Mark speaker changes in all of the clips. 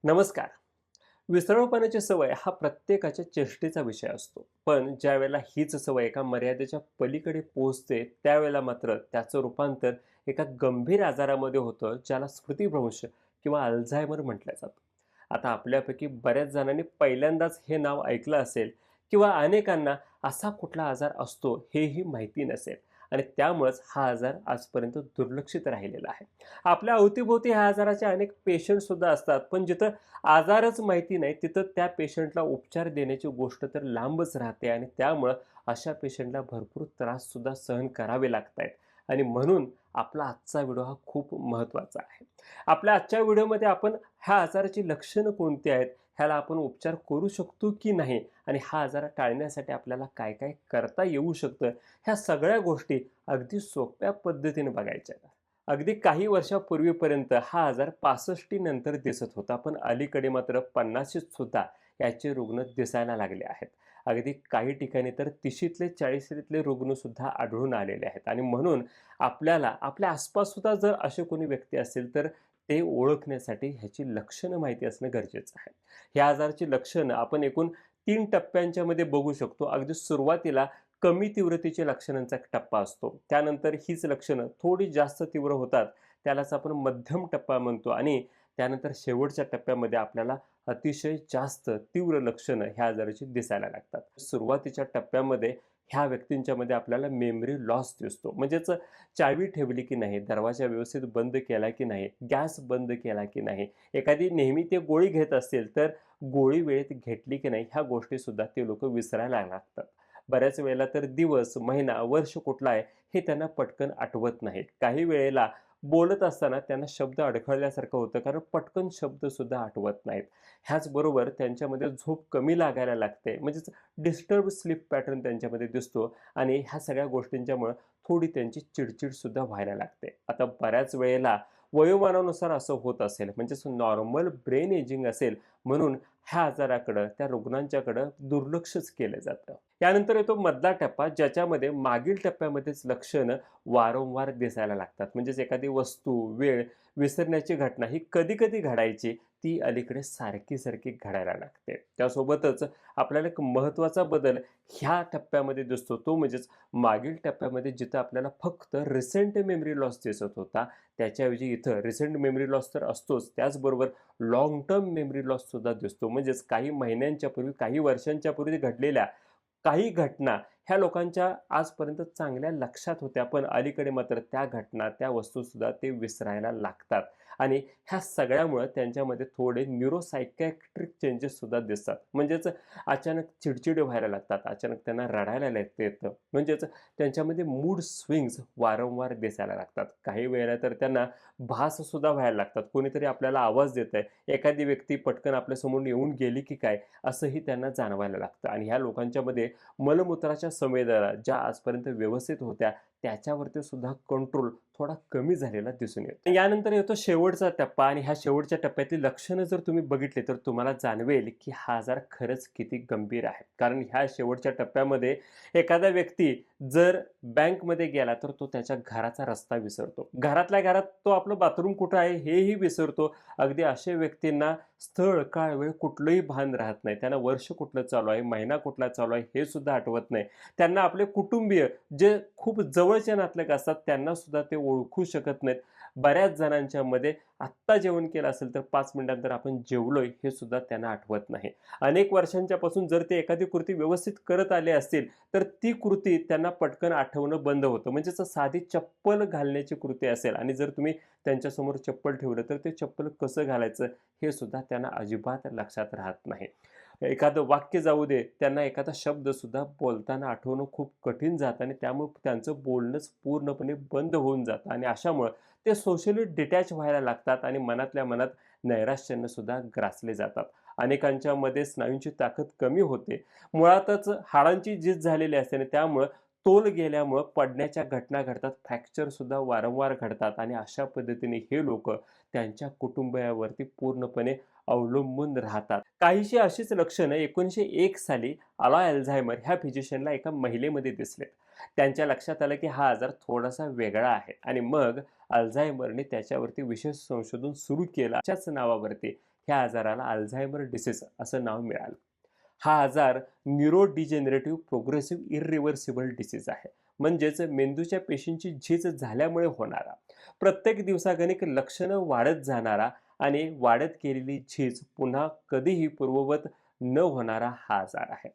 Speaker 1: नमस्कार. विसरळपणाची सवय हा प्रत्येकाच्या चेष्टेचा विषय असतो. पण ज्यावेळेला हीच सवय एका मर्यादेच्या पलीकडे पोहोचते, त्यावेळेला मात्र त्याचं रूपांतर एका गंभीर आजारामध्ये होतं, ज्याला स्मृतिभ्रंश किंवा अल्झायमर म्हटलं जातं. आता आपल्यापैकी बऱ्याच जणांनी पहिल्यांदाच हे नाव ऐकलं असेल किंवा अनेकांना असा कुठला आजार असतो हेही माहिती नसेल आणि त्यामुळेच हा आजार आजपर्यंत दुर्लक्षित राहिलेला आहे. आपल्या अवतीभोवती ह्या आजाराचे अनेक पेशंट सुद्धा असतात, पण जिथं आजारच माहिती नाही तिथं त्या पेशंटला उपचार देण्याची गोष्ट तर लांबच राहते आणि त्यामुळं अशा पेशंटला भरपूर त्राससुद्धा सहन करावे लागत आहेत. आणि म्हणून आपला आजचा व्हिडिओ हा खूप महत्त्वाचा आहे. आपल्या आजच्या व्हिडिओमध्ये आपण ह्या आजाराची लक्षणं कोणती आहेत, ह्याला आपण उपचार करू शकतो की नाही आणि हा आजार टाळण्यासाठी आपल्याला काय काय करता येऊ शकतं, ह्या सगळ्या गोष्टी अगदी सोप्या पद्धतीने बघायच्या आहेत. अगदी काही वर्षापूर्वीपर्यंत हा आजार 65 नंतर दिसत होता, पण अलीकडे मात्र 50शीत सुद्धा याचे रुग्ण दिसायला लागले आहेत. अगदी काही ठिकाणी तर 30तले 40तले रुग्ण सुद्धा आढळून आलेले आहेत आणि म्हणून आपल्याला आपल्या आसपास सुद्धा जर असे कोणी व्यक्ती असेल तर ते ओळखण्यासाठी ह्याची लक्षणं माहिती असणं गरजेचं आहे. ह्या आजाराची लक्षणं आपण एकूण 3 टप्प्यांच्यामध्ये बघू शकतो. अगदी सुरुवातीला कमी तीव्रतेच्या लक्षणांचा एक टप्पा असतो. त्यानंतर हीच लक्षणं थोडी जास्त तीव्र होतात. त्यालाच आपण मध्यम टप्पा म्हणतो आणि त्यानंतर शेवटच्या टप्प्यामध्ये आपल्याला अतिशय जास्त तीव्र लक्षणं ह्या आजाराची दिसायला लागतात. सुरुवातीच्या टप्प्यामध्ये ह्या व्यक्तींच्यामध्ये आपल्याला मेमरी लॉस दिसतो. म्हणजेच चावी ठेवली की नाही, दरवाजा व्यवस्थित बंद केला की नाही, गॅस बंद केला की नाही, एखादी नेहमी ते गोळी घेत असतील तर गोळी वेळेत घेतली की नाही, ह्या गोष्टीसुद्धा ते लोकं विसरायला लागतात. बऱ्याच वेळेला तर दिवस, महिना, वर्ष कुठला आहे हे त्यांना पटकन आठवत नाहीत. काही वेळेला बोलत असताना त्यांना शब्द अडखळल्यासारखं होतं, कारण पटकन शब्दसुद्धा आठवत नाहीत. ह्याचबरोबर त्यांच्यामध्ये झोप कमी लागायला लागते, म्हणजेच डिस्टर्ब स्लीप पॅटर्न त्यांच्यामध्ये दिसतो आणि ह्या सगळ्या गोष्टींच्यामुळं थोडी त्यांची चिडचिडसुद्धा व्हायला लागते. आता बऱ्याच वेळेला वयोमानानुसार असं होत असेल, म्हणजेच नॉर्मल ब्रेन एजिंग असेल, म्हणून ह्या आजाराकडं, त्या रुग्णांच्याकडं दुर्लक्षच केलं जातं. यानंतर येतो मधला टप्पा, ज्याच्यामध्ये मागील टप्प्यामध्येच लक्षणं वारंवार दिसायला लागतात. म्हणजेच एखादी वस्तू, वेळ विसरण्याची घटना ही कधी-कधी घडायची, ती अलीकडे सारखी-सारखी घडायला लागते. त्यासोबतच आपल्याला एक महत्त्वाचा बदल ह्या टप्प्यामध्ये दिसतो, तो म्हणजेच मागील टप्प्यामध्ये जिथं आपल्याला फक्त रिसेंट मेमरी लॉस दिसत होता, त्याच्याऐवजी इथं रिसेंट मेमरी लॉस तर असतोच, त्याचबरोबर लाँग टर्म मेमरी लॉससुद्धा दिसतो. म्हणजेच काही महिन्यांच्या पूर्वी, काही वर्षांच्या पूर्वी घडलेल्या काही घटना ह्या लोकांच्या आजपर्यंत चांगल्या लक्षात होत्या, पण अलीकडे मात्र त्या घटना, त्या वस्तूसुद्धा ते विसरायला लागतात आणि ह्या सगळ्यामुळं त्यांच्यामध्ये थोडे न्यूरोसायकॅट्रिक चेंजेससुद्धा दिसतात. म्हणजेच अचानक चिडचिड व्हायला लागतात, अचानक त्यांना रडायला येतं. म्हणजेच त्यांच्यामध्ये मूड स्विंग्स वारंवार दिसायला लागतात. काही वेळेला तर त्यांना भाससुद्धा व्हायला लागतात. कोणीतरी आपल्याला आवाज देतंय, एखादी व्यक्ती पटकन आपल्यासमोरून येऊन गेली की काय, असंही त्यांना जाणवायला लागतं आणि ह्या लोकांच्यामध्ये मलमूत्राच्या संवेदना ज्या आजपर्यंत व्यवस्थित होत्या, त्याच्यावरती सुद्धा कंट्रोल थोडा कमी झालेला दिसून येतो. यानंतर येतो शेवटचा टप्पा आणि ह्या शेवटच्या टप्प्यातली लक्षणं जर तुम्ही बघितली, तर तुम्हाला जाणवेल की हा आजार खरंच किती गंभीर आहे. कारण ह्या शेवटच्या टप्प्यामध्ये एखादा व्यक्ती जर बँकमध्ये गेला, तर तो त्याच्या घराचा रस्ता विसरतो. घरातल्या घरात तो आपलं बाथरूम कुठं आहे हेही विसरतो. अगदी अशा व्यक्तींना स्थळ, काळ, वेळ कुठलंही भान राहत नाही. त्यांना वर्ष कुठलं चालू आहे, महिना कुठला चालू आहे हे सुद्धा आठवत नाही. त्यांना आपले कुटुंबीय जे खूप जवळचे नातलग असतात त्यांना सुद्धा ते ओळखू शकत नाहीत. बऱ्याच जणांच्यामध्ये आत्ता जेवण केलं असेल तर 5 मिनिटानंतर आपण जेवलोय हे सुद्धा त्यांना आठवत नाही. अनेक वर्षांच्यापासून जर ते एखादी कृती व्यवस्थित करत आले असतील, तर ती कृती त्यांना पटकन आठवणं बंद होतं. म्हणजेच साधी चप्पल घालण्याची कृती असेल आणि जर तुम्ही त्यांच्यासमोर चप्पल ठेवलं, तर ते चप्पल कसं घालायचं हे सुद्धा त्यांना अजिबात लक्षात राहत नाही. एखादं वाक्य जाऊ दे, त्यांना एखादा शब्दसुद्धा बोलताना आठवणं खूप कठीण जातं आणि त्यामुळे त्यांचं बोलणंच पूर्णपणे बंद होऊन जातं आणि अशामुळं ते सोशली डिटॅच व्हायला लागतात आणि मनातल्या मनात नैराश्यानं सुद्धा ग्रासले जातात. अनेकांच्यामध्ये स्नायूंची ताकद कमी होते. मुळातच हाडांची झीज झालेली असते आणि त्यामुळं तोल गेल्यामुळं पडण्याच्या घटना घडतात, फ्रॅक्चरसुद्धा वारंवार घडतात आणि अशा पद्धतीने हे लोकं त्यांच्या कुटुंबियावरती पूर्णपणे अवलंबून राहतात. काहीशी अशीच लक्षणं 1901 साली अलाय अल्झायमर ह्या फिजिशियनला एका महिलेमध्ये दिसलेत. त्यांच्या लक्षात आलं की हा आजार थोडासा वेगळा आहे आणि मग अल्झायमरने त्याच्यावरती विशेष संशोधन सुरू केलं. त्याच्याच नावावरती ह्या आजाराला अल्झायमर डिसीज असं नाव मिळालं. हा आजार न्यूरोडिजेनरेटिव्ह प्रोग्रेसिव्ह इरिव्हर्सिबल डिसीज आहे. म्हणजेच मेंदूच्या पेशींची झीज झाल्यामुळे होणारा, प्रत्येक दिवसागणिक लक्षणं वाढत जाणारा आणि वाढत गेलेली झीज पुन्हा कधीही पूर्ववत न होणारा हा आजार आहे.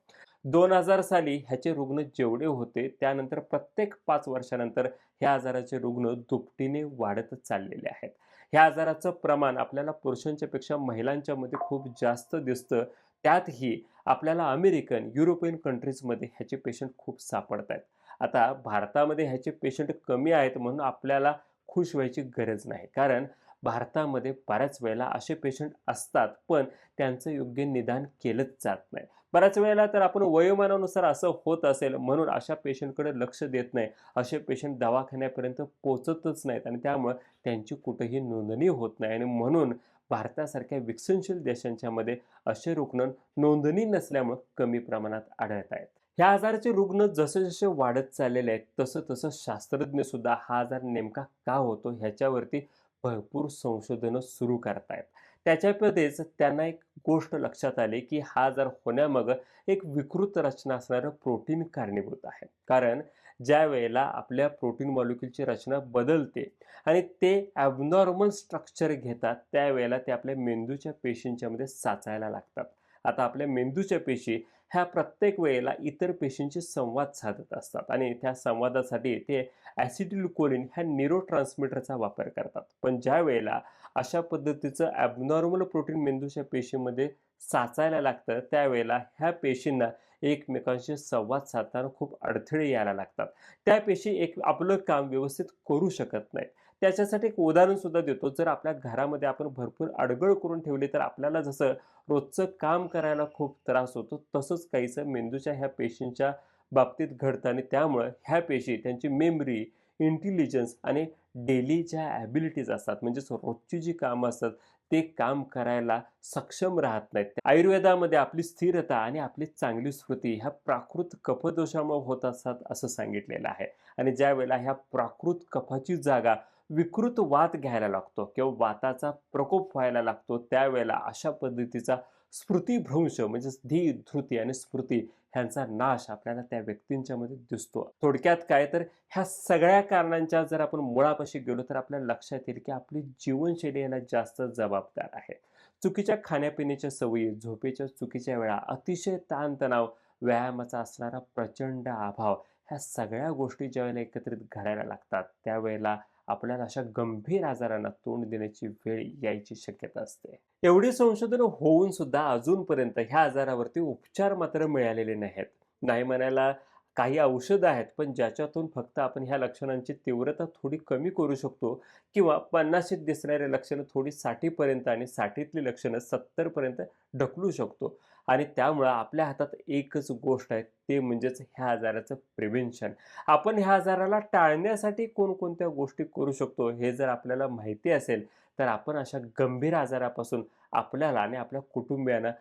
Speaker 1: 2000 साली ह्याचे रुग्ण जेवढे होते त्यानंतर प्रत्येक 5 वर्षानंतर ह्या आजाराचे रुग्ण दुपटीने वाढतच चाललेले आहेत. ह्या आजाराचं प्रमाण आपल्याला पुरुषांच्या पेक्षा महिलांच्या मध्ये खूप जास्त दिसतं. त्यातही आपल्याला अमेरिकन, युरोपियन कंट्रीजमध्ये ह्याचे पेशंट खूप सापडत आहेत. आता भारतामध्ये ह्याचे पेशंट कमी आहेत म्हणून आपल्याला खुश व्हायची गरज नाही. कारण भारतामध्ये बऱ्याच वेळेला असे पेशंट असतात, पण त्यांचं योग्य निदान केलंच जात नाही. बऱ्याच वेळेला तर आपण वयोमानानुसार असं होत असेल म्हणून अशा पेशंटकडे लक्ष देत नाही. असे पेशंट दवाखान्यापर्यंत पोहोचतच नाहीत आणि त्यामुळं त्यांची कुठेही नोंदणी होत नाही आणि म्हणून भारतासारख्या विकसनशील देशांच्यामध्ये असे रुग्ण नोंदणी नसल्यामुळं कमी प्रमाणात आढळत आहेत. ह्या आजाराचे रुग्ण जसे जसे वाढत चाललेले आहेत तसं तसं शास्त्रज्ञ सुद्धा हा आजार नेमका का होतो ह्याच्यावरती भरपूर संशोधनं सुरू करतायत. त्याच्यामध्येच त्यांना एक गोष्ट लक्षात आली की हा आजार होण्यामागं एक विकृत रचना असणारं प्रोटीन कारणीभूत आहे. कारण ज्या वेळेला आपल्या प्रोटीन मॉलिक्यूलची रचना बदलते आणि ते ॲबनॉर्मल स्ट्रक्चर घेतात त्यावेळेला ते आपल्या मेंदूच्या पेशींच्या मध्ये साचायला लागतात. आता आपल्या मेंदूच्या पेशी ह्या प्रत्येक वेळेला इतर पेशींशी संवाद साधत असतात आणि त्या संवादासाठी ते ॲसिटिल्कोलिन ह्या न्यूरोट्रान्समीटरचा वापर करतात. पण ज्या वेळेला अशा पद्धतीचं ॲबनॉर्मल प्रोटीन मेंदूच्या पेशीमध्ये साचायला लागतं त्यावेळेला ह्या पेशींना एकमेकांशी संवाद साधताना खूप अडथळे यायला लागतात. त्या पेशी आपलं काम व्यवस्थित करू शकत नाहीत. त्याच्यासाठी एक उदाहरण सुद्धा देतो. जर आपल्या घरामध्ये आपण भरपूर अडगळ करून ठेवली तर आपल्याला जसं रोजचं काम करायला खूप त्रास होतो तसंच काहीसं मेंदूच्या ह्या पेशींच्या बाबतीत घडतं आणि त्यामुळं ह्या पेशी त्यांची मेमरी, इंटेलिजन्स आणि डेली ज्या ॲबिलिटीज असतात म्हणजेच रोजची जी कामं असतात ते काम करायला सक्षम राहत नाहीत. आयुर्वेदामध्ये आपली स्थिरता आणि आपली चांगली स्मृती ह्या प्राकृत कफदोषामुळे होत असतात असं सांगितलेलं आहे. आणि ज्या वेळेला ह्या प्राकृत कफाची जागा विकृत वात घ्यायला लागतो किंवा वाताचा प्रकोप व्हायला लागतो त्यावेळेला अशा पद्धतीचा स्मृतिभ्रंश म्हणजेच धृती आणि स्मृती ह्यांचा नाश आपल्याला त्या व्यक्तींच्या मध्ये दिसतो. थोडक्यात काय तर ह्या सगळ्या कारणांच्या जर आपण मुळापाशी गेलो तर आपल्याला लक्षात येईल की आपली जीवनशैली याला जास्त जबाबदार आहे. चुकीच्या खाण्यापिण्याच्या सवयी, झोपेच्या चुकीच्या वेळा, अतिशय ताणतणाव, व्यायामाचा असणारा प्रचंड अभाव ह्या सगळ्या गोष्टी ज्यावेळेला एकत्रित घडायला लागतात त्यावेळेला आपल्याला अशा गंभीर आजारांना तोंड देण्याची वेळ यायची शक्यता असते. एवढी संशोधनं होऊन सुद्धा अजूनपर्यंत ह्या आजारावरती उपचार मात्र मिळालेले नाहीत. नाही म्हणायला काही औषधं आहेत पण ज्याच्यातून फक्त आपण ह्या लक्षणांची तीव्रता थोडी कमी करू शकतो किंवा 50शीत दिसणारे लक्षणं थोडी 60पर्यंत आणि 60तली लक्षणं 70पर्यंत ढकलू शकतो. आणि त्यामुळं आपल्या हातात एकच गोष्ट आहे ते म्हणजेच ह्या आजाराचं प्रिव्हेन्शन. आपण ह्या आजाराला टाळण्यासाठी कोणकोणत्या गोष्टी करू शकतो हे जर आपल्याला माहिती असेल तर आपण अशा गंभीर आजारापासून आपल्याला आणि आपल्या कुटुंबियांना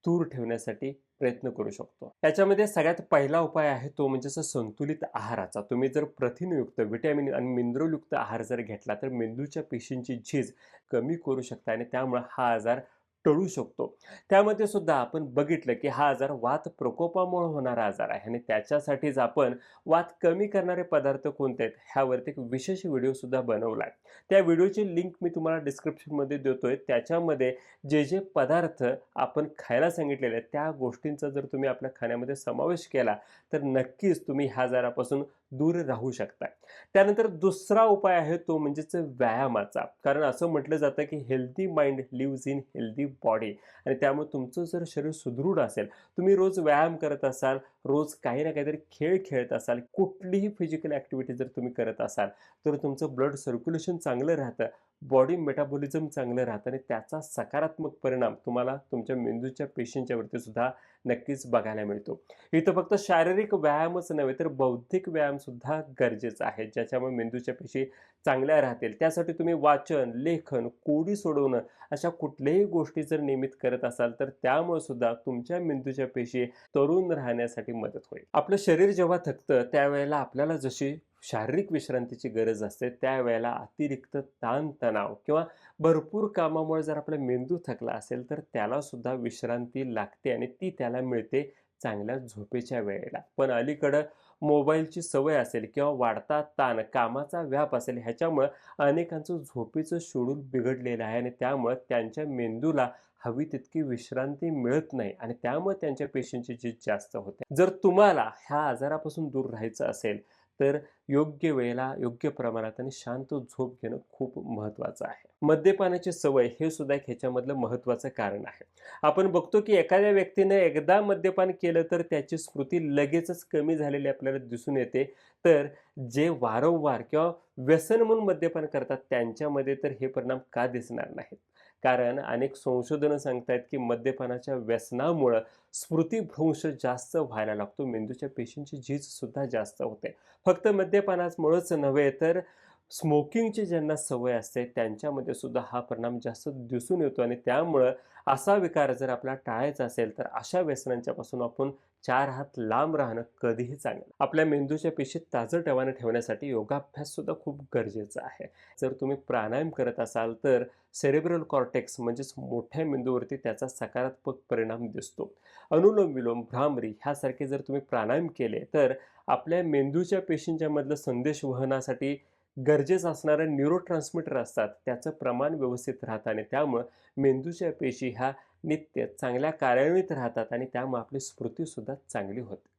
Speaker 1: दूर ठेवण्यासाठी प्रयत्न करू शकतो. त्याच्यामध्ये सगळ्यात पहिला उपाय आहे तो म्हणजे संतुलित आहाराचा. तुम्ही जर प्रथिनयुक्त, व्हिटॅमिन आणि मिनरलयुक्त आहार जर घेतला तर मेंदूच्या पेशींची झीज कमी करू शकता आणि त्यामुळे हा आजार टळू शकतो. त्यामध्ये सुद्धा आपण बघितलं की हा आजार वात प्रकोपामुळे होणारा आजार आहे आणि त्याच्यासाठीच आपण वात कमी करणारे पदार्थ कोणते आहेत ह्यावरती एक विशेष व्हिडिओ सुद्धा बनवला आहे. त्या व्हिडिओची लिंक मी तुम्हाला डिस्क्रिप्शनमध्ये देतोय. त्याच्यामध्ये जे जे पदार्थ आपण खायला सांगितलेले आहेत त्या गोष्टींचा जर तुम्ही आपल्या खाण्यामध्ये समावेश केला तर नक्कीच तुम्ही ह्या आजारापासून दूर राहू शकता. त्यानंतर दुसरा उपाय आहे तो म्हणजेच व्यायामाचा. कारण असं म्हटलं जातं की healthy mind leaves in healthy body आणि त्यामुळे तुमचं जर शरीर सुदृढ असेल, तुम्ही रोज व्यायाम करत असाल, रोज काही ना काहीतरी खेळ खेळत असाल, कुठलीही फिजिकल ॲक्टिव्हिटी जर तुम्ही करत असाल तर तुमचं ब्लड सर्क्युलेशन चांगलं राहतं, बॉडी मेटाबॉलिझम चांगलं राहतं आणि त्याचा सकारात्मक परिणाम तुम्हाला तुमच्या मेंदूच्या पेशींच्या वरती सुद्धा नक्कीच बघायला मिळतो. इथं फक्त शारीरिक व्यायामच नव्हे तर बौद्धिक व्यायाम सुद्धा गरजेचा आहे ज्याच्यामुळे मेंदूच्या पेशी चांगल्या राहतील. त्यासाठी तुम्ही वाचन, लेखन, कोडी सोडवणं अशा कुठल्याही गोष्टी जर नियमित करत असाल तर त्यामुळे सुद्धा तुमच्या मेंदूच्या पेशी तरुण राहण्यासाठी मदत होईल. आपलं शरीर जेव्हा थकतं त्यावेळेला आपल्याला जशी शारीरिक विश्रांतीची गरज असते, त्यावेळेला अतिरिक्त ताण-तणाव किंवा भरपूर कामामुळे जर आपला मेंदू थकला असेल, तर त्यालासुद्धा विश्रांती लागते आणि ती त्याला मिळते चांगल्या झोपेच्या वेळेला. पण अलीकडं मोबाईलची सवय असेल किंवा वाढता ताण, कामाचा व्याप असेल, ह्याच्यामुळं अनेकांचं झोपेचं शेड्यूल बिघडलेलं आहे आणि त्यामुळं त्यांच्या मेंदूला हवी तितकी विश्रांती मिळत नाही आणि त्यामुळे त्यांच्या पेशींची झीज जास्त होते. जर तुम्हाला ह्या आजारापासून दूर राहायचं असेल, तर योग्य वेळेला, योग्य प्रमाणात आणि शांत झोप घेणं खूप महत्त्वाचं आहे. मद्यपानाची सवय हे सुद्धा एक ह्याच्यामधलं महत्त्वाचं कारण आहे. आपण बघतो की एखाद्या व्यक्तीने एकदा मद्यपान केलं तर त्याची स्मृती लगेचच कमी झालेली आपल्याला दिसून येते. तर जे वारंवार किंवा व्यसन म्हणून मद्यपान करतात त्यांच्यामध्ये तर हे परिणाम का दिसणार नाहीत? कारण अनेक संशोधनं सांगतायत की मद्यपानाच्या व्यसनामुळं स्मृतिभ्रंश जास्त व्हायला लागतो, मेंदूच्या पेशींची झीजसुद्धा जास्त होते. फक्त मद्यपानामुळेच नव्हे तर स्मोकिंगची ज्यांना सवय असते त्यांच्यामध्ये सुद्धा हा परिणाम जास्त दिसून येतो आणि त्यामुळं असा विकार जर आपल्याला टाळायचा असेल तर अशा व्यसनांच्यापासून आपण 4 हात लांब राहणं कधीही चांगलं. आपल्या मेंदूच्या पेशी ताजं ठेवण्यासाठी योगाभ्यास सुद्धा खूप गरजेचा आहे. जर तुम्ही प्राणायाम करत असाल तर सेरेब्रल कॉर्टेक्स म्हणजेच मोठ्या मेंदूवरती त्याचा सकारात्मक परिणाम दिसतो. अनुलोम विलोम, भ्रामरी ह्यासारखे जर तुम्ही प्राणायाम केले तर आपल्या मेंदूच्या पेशींच्या मधलं संदेश वहनासाठी गरजेचं असणारं न्यूरोट्रान्समीटर असतात, त्याचं प्रमाण व्यवस्थित राहतं आणि त्यामुळं मेंदूच्या पेशी ह्या नित्य चांगल्या कार्यान्वित राहतात आणि त्यामुळे आपली स्मृतीसुद्धा चांगली होते.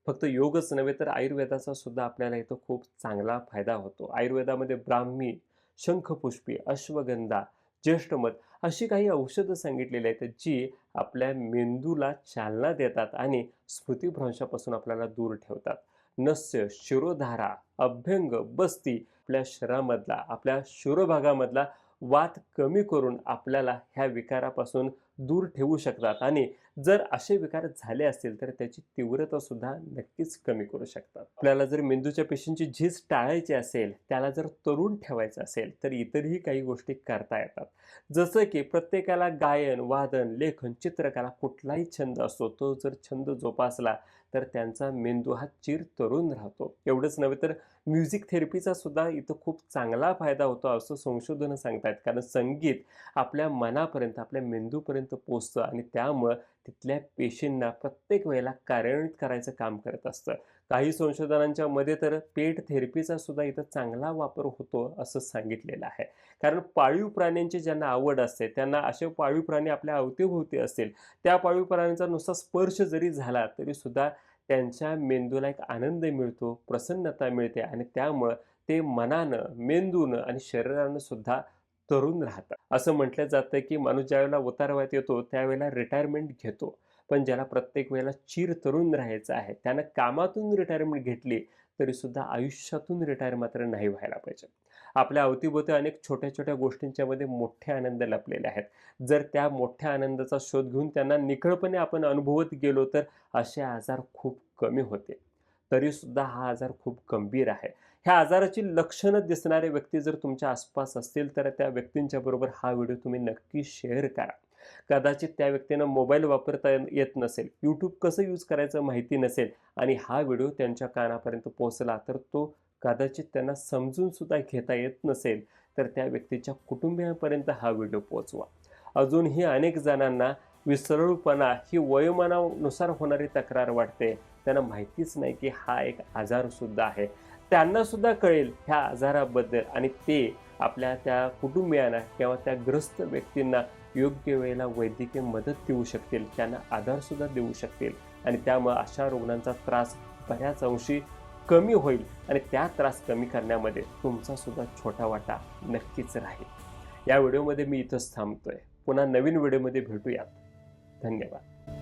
Speaker 1: फक्त योगच नव्हे तर आयुर्वेदाचा सुद्धा आपल्याला इथं खूप चांगला फायदा होतो. आयुर्वेदामध्ये ब्राह्मी, शंखपुष्पी, अश्वगंधा, ज्येष्ठमध अशी काही औषधं सांगितलेली आहेत, जी आपल्या मेंदूला चालना देतात आणि स्मृतिभ्रंशापासून आपल्याला दूर ठेवतात. नस्य, शिरोधारा, अभ्यंग, बस्ती आपल्या शरीरामधला, आपल्या शिरोभागामधला वात कमी करून आपल्याला ह्या विकारापासून दूर ठेवू शकतात आणि जर असे विकार झाले असतील तर त्याची तीव्रता सुद्धा नक्कीच कमी करू शकतात. आपल्याला जर मेंदूच्या पेशींची झीज टाळायची असेल, त्याला जर तरुण ठेवायचं असेल तर इतरही काही गोष्टी करता येतात. जसं की प्रत्येकाला गायन, वादन, लेखन, चित्रकला कुठलाही छंद असतो, तो जर छंद जोपासला तर त्यांचा मेंदू हा चिरतरुण राहतो. एवढंच नव्हे तर म्युझिक थेरपीचा सुद्धा इथं खूप चांगला फायदा होतो असं संशोधनं सांगतायत. कारण संगीत आपल्या मनापर्यंत, आपल्या मेंदूपर्यंत पोहोचतं आणि त्यामुळं तिथल्या पेशींना प्रत्येक वेळेला कार्यान्वित करायचं काम करत असतं. काही संशोधनांच्या मध्ये तर पेट थेरपीचा सुद्धा इथं चांगला वापर होतो असं सांगितलेलं आहे. कारण पाळीव प्राण्यांची ज्यांना आवड असते, त्यांना असे पाळीव प्राणी आपल्या अवतीभोवती असतील, त्या पाळीव प्राण्यांचा नुसता स्पर्श जरी झाला तरी सुद्धा त्यांच्या मेंदूला एक आनंद मिळतो, प्रसन्नता मिळते आणि त्यामुळं ते मनानं, मेंदूनं आणि शरीरानं सुद्धा तरुण राहतात. असं म्हटलं जातं की माणूस ज्यावेळेला उतारवयात येतो त्यावेळेला रिटायरमेंट घेतो. पण ज्याला प्रत्येक वेळेला चिरतरुण राहायचं आहे, त्यानं कामातून रिटायरमेंट घेतली तरी सुद्धा आयुष्यातून रिटायर मात्र नाही व्हायला पाहिजे. आपल्या अवतीभोवती अनेक छोट्या-छोट्या गोष्टींच्या मध्ये मोठे आनंद लपलेले आहेत. जर त्या मोठ्या आनंदाचा शोध घेऊन त्यांना निखळपणे आपण अनुभवत गेलो तर असे आजार खूप कमी होते. तरीसुद्धा हा आजार खूप गंभीर आहे. ह्या आजाराची लक्षणं दिसणारे व्यक्ती जर तुमच्या आसपास असतील तर त्या व्यक्तींच्या बरोबर हा व्हिडिओ तुम्ही नक्की शेअर करा. कदाचित त्या व्यक्तीनं मोबाईल वापरता येत नसेल, यूट्यूब कसं यूज करायचं माहिती नसेल आणि हा व्हिडिओ त्यांच्या कानापर्यंत पोहोचला तर तो कदाचित त्यांना समजून सुद्धा घेता येत नसेल, तर त्या व्यक्तीच्या कुटुंबियांपर्यंत हा व्हिडिओ पोहोचवा. अजूनही अनेक जणांना विसरळूपणा ही वयोमानानुसार होणारी तक्रार वाटते. त्यांना माहितीच नाही की हा एक आजारसुद्धा आहे. त्यांना सुद्धा कळेल ह्या आजाराबद्दल आणि ते आपल्या त्या कुटुंबियांना किंवा त्या ग्रस्त व्यक्तींना योग्य वेळेला वैद्यकीय मदत देऊ शकतील, त्यांना आधारसुद्धा देऊ शकतील आणि त्यामुळे अशा रुग्णांचा त्रास बऱ्याच अंशी कमी होईल आणि त्या त्रास कमी करण्यामध्ये तुमचा सुद्धा छोटा वाटा नक्कीच राहील. या व्हिडिओमध्ये मी इथंच थांबतोय. पुन्हा नवीन व्हिडिओमध्ये भेटूयात. धन्यवाद.